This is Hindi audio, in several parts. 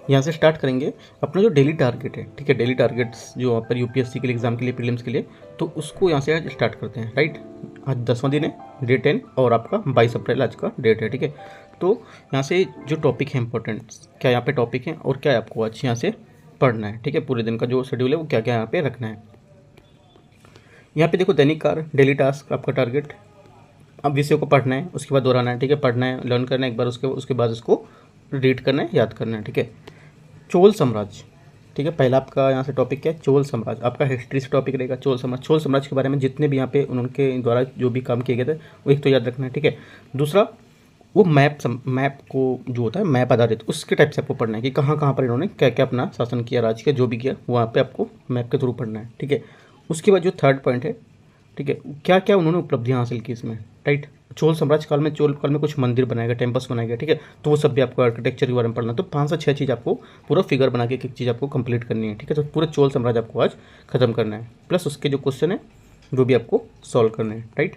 यहाँ से स्टार्ट करेंगे अपना जो डेली टारगेट है, ठीक है, डेली टारगेट्स जो वहाँ पर यूपीएससी के लिए एग्जाम के लिए प्रीलिम्स के लिए, तो उसको यहाँ से आज स्टार्ट करते हैं, राइट। आज 10वां दिन है, डे 10, और आपका 22 अप्रैल आज का डेट है, ठीक है। तो यहाँ से जो टॉपिक है इंपॉर्टेंट, क्या यहाँ पे टॉपिक है और क्या आपको आज यहाँ से पढ़ना है, ठीक है, पूरे दिन का जो शेड्यूल है वो क्या क्या यहाँ पे रखना है। यहाँ पे देखो दैनिक कार्य, डेली टास्क, आपका टारगेट, अब विषय को पढ़ना है, उसके बाद दोहराना है, ठीक है, पढ़ना है, लर्न करना है एक बार, उसके बाद उसको रीड करना है, याद करना है, ठीक है। चोल साम्राज्य, ठीक है, पहला आपका यहाँ से टॉपिक क्या है, चोल साम्राज्य, आपका हिस्ट्री से टॉपिक रहेगा। चोल साम्राज्य के बारे में जितने भी यहाँ पे उनके द्वारा जो भी काम किए गए थे वो एक तो याद रखना है, ठीक है। दूसरा, वो मैप को जो होता है मैप आधारित, उसके टाइप से आपको पढ़ना है कि कहाँ कहाँ पर इन्होंने क्या क्या अपना शासन किया, राज्य का जो भी किया वहाँ पे आपको मैप के थ्रू पढ़ना है, ठीक है। उसके बाद जो थर्ड पॉइंट है, ठीक है, क्या क्या उन्होंने उपलब्धियाँ हासिल की इसमें, राइट। चोल काल में कुछ मंदिर बनाए गए, टेम्पल्स बनाए गए, ठीक है, तो वो सब भी आपको आर्किटेक्चर के बारे में पढ़ना है। तो 5 से 6 चीज़ आपको पूरा फिगर बना के एक चीज़ आपको कंप्लीट करनी है, ठीक है। तो पूरा चोल साम्राज्य आपको आज खत्म करना है, प्लस उसके जो क्वेश्चन है वो भी आपको सॉल्व करने हैं, राइट।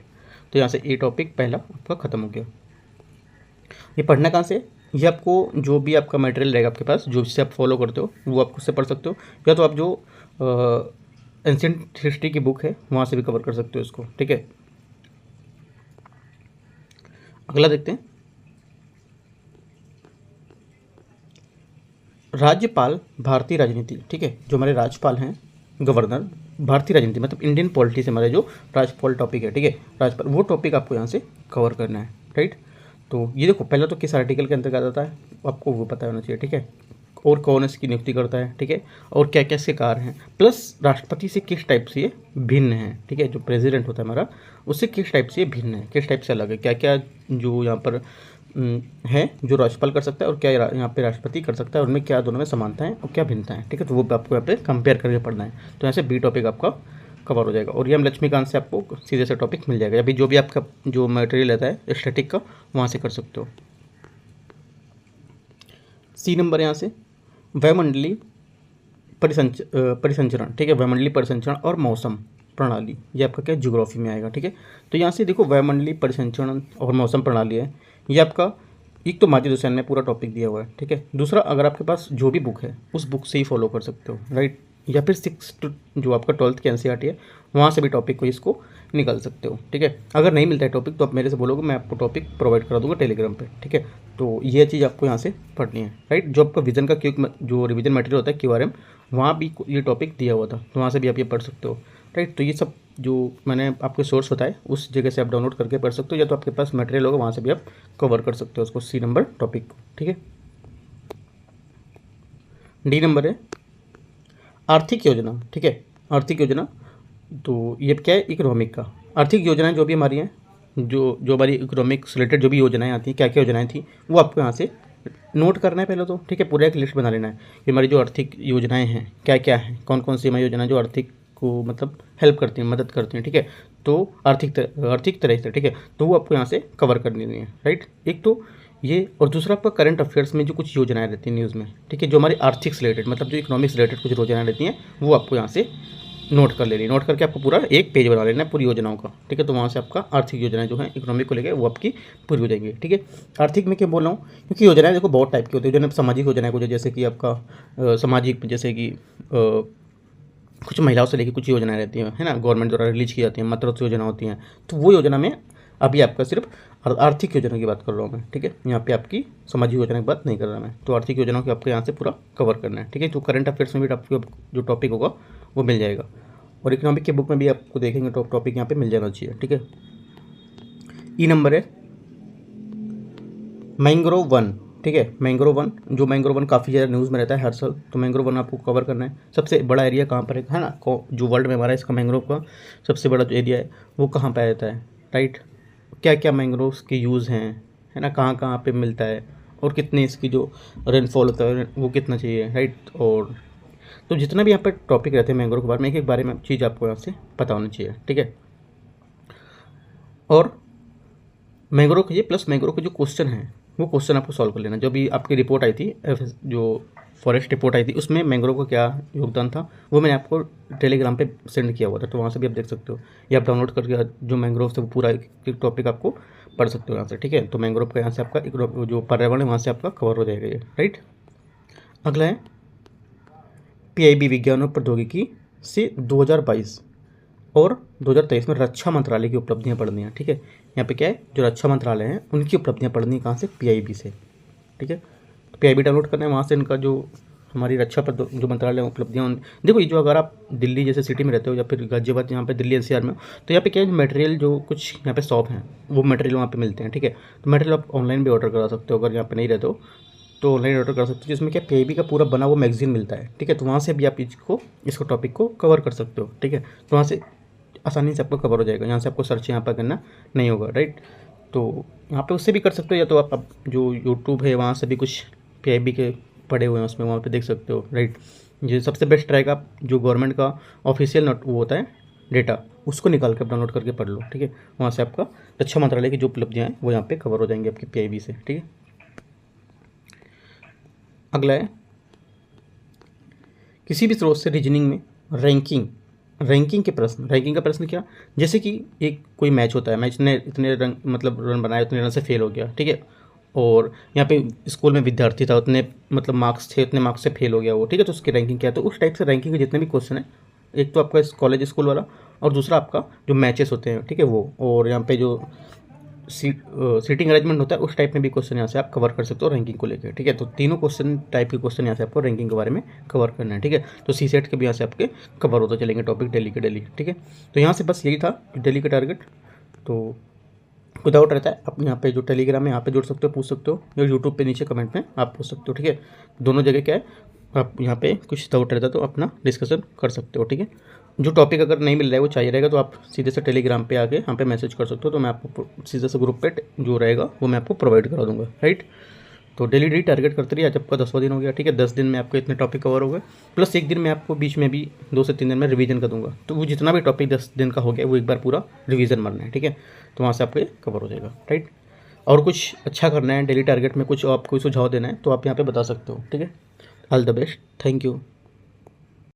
तो यहाँ से ये टॉपिक पहला आपका खत्म हो गया। ये पढ़ना कहाँ से, ये आपको जो भी आपका मटेरियल रहेगा आपके पास, जो जिससे आप फॉलो करते हो वो आप उससे पढ़ सकते हो, या तो आप जो एंशिएंट हिस्ट्री की बुक है वहाँ से भी कवर कर सकते हो इसको, ठीक है। अगला देखते हैं, राज्यपाल भारतीय राजनीति, ठीक है, जो हमारे राज्यपाल हैं, गवर्नर, भारतीय राजनीति मतलब इंडियन पॉलिटी से हमारे जो राज्यपाल टॉपिक है, ठीक है, राज्यपाल, वो टॉपिक आपको यहाँ से कवर करना है, राइट। तो ये देखो पहला तो किस आर्टिकल के अंतर्गत आता है आपको वो पता होना चाहिए, ठीक है, और कौन इसकी नियुक्ति करता है, ठीक है, और क्या क्या इसके कार्य हैं, प्लस राष्ट्रपति से किस टाइप से ये भिन्न है, ठीक है, जो प्रेसिडेंट होता है हमारा उससे किस टाइप से ये भिन्न है, किस टाइप से अलग है, क्या क्या जो यहाँ पर है जो राज्यपाल कर सकता है और क्या यहाँ पे राष्ट्रपति कर सकता है, उनमें क्या दोनों में समानता है और क्या भिन्नता है, ठीक है। तो वो आपको यहाँ पे कंपेयर करके पढ़ना है। तो यहाँ से बी टॉपिक आपका कवर हो जाएगा, और ये हम लक्ष्मीकांत से आपको सीधे से टॉपिक मिल जाएगा, अभी जो भी आपका जो मटेरियल रहता है स्टैटिक का वहाँ से कर सकते हो। सी नंबर यहाँ से वायुमंडलीय परिसंचरण, ठीक है, वायुमंडलीय परिसंचरण और मौसम प्रणाली, ये आपका क्या ज्योग्राफी में आएगा, ठीक है। तो यहाँ से देखो वायुमंडलीय परिसंचरण और मौसम प्रणाली है, ये आपका एक तो माधुरी हुसैन ने पूरा टॉपिक दिया हुआ है, ठीक है। दूसरा, अगर आपके पास जो भी बुक है उस बुक से ही फॉलो कर सकते हो, राइट, या फिर 6 जो आपका 12th की एनसीईआरटी है वहाँ से भी टॉपिक को इसको निकाल सकते हो, ठीक है। अगर नहीं मिलता है टॉपिक तो आप मेरे से बोलोगे, मैं आपको टॉपिक प्रोवाइड करा दूंगा टेलीग्राम पे, ठीक है। तो ये चीज़ आपको यहाँ से पढ़नी है, राइट। जो आपका विजन का क्यू जो रिविजन मटेरियल होता है QRM, वहाँ भी ये टॉपिक दिया हुआ था, तो वहाँ से भी आप ये पढ़ सकते हो, राइट। तो ये सब जो मैंने आपके सोर्स बताए उस जगह से आप डाउनलोड करके पढ़ सकते हो, या तो आपके पास मटेरियल होगा वहाँ से भी आप कवर कर सकते हो उसको, सी नंबर टॉपिक, ठीक है। डी नंबर है आर्थिक योजना, ठीक है, आर्थिक योजना, तो ये क्या है, इकोनॉमिक का, आर्थिक योजनाएं जो भी हमारी हैं, जो हमारी इकोनॉमिक से रिलेटेड जो भी योजनाएं आती हैं, क्या क्या योजनाएं थी वो आपको यहाँ से नोट करना है पहले तो, ठीक है, पूरा एक लिस्ट बना लेना है कि हमारी जो आर्थिक योजनाएं हैं क्या क्या हैं, कौन कौन सी हमारी योजनाएं जो आर्थिक को मतलब हेल्प करती हैं, मदद करती हैं, ठीक है। तो आर्थिक तरह से, ठीक है, तो वो आपको यहाँ से कवर करनी है, राइट। एक तो ये, और दूसरा आपका करंट अफेयर्स में जो कुछ योजनाएं रहती हैं न्यूज़ में, ठीक है, जो हमारी आर्थिक से रिलेटेड मतलब जो इकोनॉमिक्स रिलेटेड कुछ योजनाएं रहती हैं वो आपको यहाँ से नोट कर लेनी, नोट करके आपको पूरा एक पेज बना लेना है पूरी योजनाओं का, ठीक है। तो वहाँ से आपका आर्थिक योजनाएं जो है इकोनॉमिक को लेकर वो आपकी पूरी हो जाएंगी, ठीक है। आर्थिक में क्यों बोल रहा हूँ, क्योंकि योजनाएं देखो बहुत टाइप की होती है, योजना सामाजिक योजनाएं कुछ जैसे कि आपका सामाजिक, जैसे कि कुछ महिलाओं से लेकर कुछ योजनाएं रहती हैं, है ना, गवर्नमेंट द्वारा रिलीज की जाती हैं, मातृत्व योजना होती हैं, तो वो योजना में अभी आपका सिर्फ आर्थिक योजना की बात कर रहा हूँ मैं, ठीक है। यहाँ पे आपकी सामाजिक योजना की बात नहीं कर रहा मैं, तो आर्थिक योजनाओं की आपको यहाँ से पूरा कवर करना है, ठीक है। तो करंट अफेयर्स में भी आपको जो टॉपिक होगा वो मिल जाएगा, और इकोनॉमिक के बुक में भी आपको देखेंगे टॉपिक यहाँ पे मिल जाना चाहिए, ठीक है। ई नंबर है मैंग्रोव 1, ठीक है, मैंग्रोव 1, जो मैंग्रोव 1 काफ़ी ज़्यादा न्यूज़ में रहता है हर साल, तो मैंग्रोव 1 आपको कवर करना है। सबसे बड़ा एरिया कहाँ पर है ना, जो वर्ल्ड में हमारा इसका मैंग्रोव का सबसे बड़ा जो एरिया है वो कहाँ पर रहता है, राइट। क्या क्या मैंग्रोव्स के यूज़ हैं, है ना, कहाँ कहाँ पे मिलता है, और कितने इसकी जो रेनफॉल होता है वो कितना चाहिए, राइट। और तो जितना भी यहाँ पर टॉपिक रहते हैं मैंग्रोव के बारे में, एक एक बारे में चीज़ आपको यहाँ से पता होनी चाहिए, ठीक है। और मैंग्रोव के प्लस मैंग्रोव के जो क्वेश्चन हैं वो क्वेश्चन आपको सॉल्व कर लेना। जो भी आपकी रिपोर्ट आई थी, जो फॉरेस्ट रिपोर्ट आई थी, उसमें मैंग्रोव का क्या योगदान था वो मैंने आपको टेलीग्राम पे सेंड किया हुआ था, तो वहाँ से भी आप देख सकते हो, या आप डाउनलोड करके जो मैंग्रोव से वो पूरा एक टॉपिक आपको पढ़ सकते हो यहाँ से, ठीक है। तो मैंग्रोव का यहाँ से आपका जो पर्यावरण है वहाँ से आपका कवर हो जाएगा ये, राइट। अगला है PIB विज्ञान और प्रौद्योगिकी से 2022 और 2023 में रक्षा मंत्रालय की उपलब्धियां पढ़नी है। ठीक है, यहाँ पे क्या है, जो रक्षा मंत्रालय है उनकी उपलब्धियां पढ़नी है कहाँ से, PIB से। ठीक है, तो PIB डाउनलोड करना है, वहाँ से इनका जो हमारी रक्षा जो मंत्रालय उपलब्धियाँ देखो। ये जो अगर आप दिल्ली जैसे सिटी में रहते हो या फिर गाजियाबाद, यहाँ पे दिल्ली NCR में हो, तो यहाँ पे क्या है, मटेरियल जो कुछ यहाँ पे शॉप हैं वो मटेरियल वहाँ पे मिलते हैं। ठीक है, तो मटेरियल आप ऑनलाइन भी ऑर्डर करा सकते हो, अगर यहाँ पे नहीं रहते हो तो ऑनलाइन ऑर्डर कर सकते हो, जिसमें क्या PIB का पूरा बना हुआ मैगजीन मिलता है। ठीक है, तो वहाँ से भी आप इसको टॉपिक को कवर कर सकते हो। ठीक है, तो वहाँ से आसानी से आपको कवर हो जाएगा, यहाँ से आपको सर्च यहाँ पर करना नहीं होगा। राइट, तो यहाँ पे उससे भी कर सकते हो, या तो आप जो यूट्यूब है वहाँ से भी कुछ PIB के पड़े हुए हैं उसमें, वहाँ पे देख सकते हो। राइट, ये सबसे बेस्ट रहेगा, आप जो गवर्नमेंट का ऑफिशियल नोट वो होता है डेटा, उसको निकाल कर डाउनलोड करके पढ़ लो। ठीक है, वहाँ से आपका रक्षा मंत्रालय की जो उपलब्धियाँ हैं वो यहाँ पे कवर हो जाएंगी आपकी PIB से। ठीक है, अगला है किसी भी स्रोत से रीजनिंग में रैंकिंग के प्रश्न। रैंकिंग का प्रश्न क्या, जैसे कि एक कोई मैच होता है, मैच ने इतने रन मतलब रन बनाए, उतने रन से फेल हो गया। ठीक है, और यहाँ पे स्कूल में विद्यार्थी था, उतने मतलब मार्क्स थे, उतने मार्क्स से फेल हो गया वो। ठीक है, तो उसकी रैंकिंग क्या है, तो उस टाइप से रैंकिंग के जितने भी क्वेश्चन है, एक तो आपका कॉलेज स्कूल वाला और दूसरा आपका जो मैचेस होते हैं। ठीक है, वो और यहाँ पे जो सीटिंग अरेंजमेंट होता है उस टाइप में भी क्वेश्चन यहाँ से आप कवर कर सकते हो रैंकिंग को लेकर। ठीक है, तो तीनों क्वेश्चन टाइप के क्वेश्चन यहाँ से आपको रैंकिंग के बारे में कवर करना है। ठीक है, तो CSET के भी यहाँ से आपके कवर होते चलेंगे टॉपिक डेली के डेली। ठीक है, तो यहाँ से बस यही था डेली का टारगेट। तो कोई डाउट रहता है आप यहाँ पे जो टेलीग्राम है यहाँ पे जुड़ सकते हो, पूछ सकते हो, या यूट्यूब पे नीचे कमेंट में आप पूछ सकते हो। ठीक है, दोनों जगह क्या है, आप यहाँ पे कुछ डाउट रहता है तो अपना डिस्कशन कर सकते हो। ठीक है, जो टॉपिक अगर नहीं मिल रहा है वो चाहिए रहेगा तो आप सीधे से टेलीग्राम पे आके यहाँ पे मैसेज कर सकते हो, तो मैं आपको सीधे से ग्रुप पे जो रहेगा वो मैं आपको प्रोवाइड करा दूँगा। राइट, तो डेली टारगेट करते रहिए। आज आपका 10वां दिन हो गया। ठीक है, 10 दिन में आपको इतने टॉपिक कवर हो गए, प्लस एक दिन में आपको बीच में भी 2 से 3 दिन में रिवीजन कर दूंगा, तो वो जितना भी टॉपिक 10 दिन का हो गया वो एक बार पूरा रिवीजन मारना है। ठीक है, तो वहाँ से आपको कवर हो जाएगा। राइट, और कुछ अच्छा करना है डेली टारगेट में, कुछ आपको सुझाव देना है तो आप यहाँ पे बता सकते हो। ठीक है, all the best, thank you.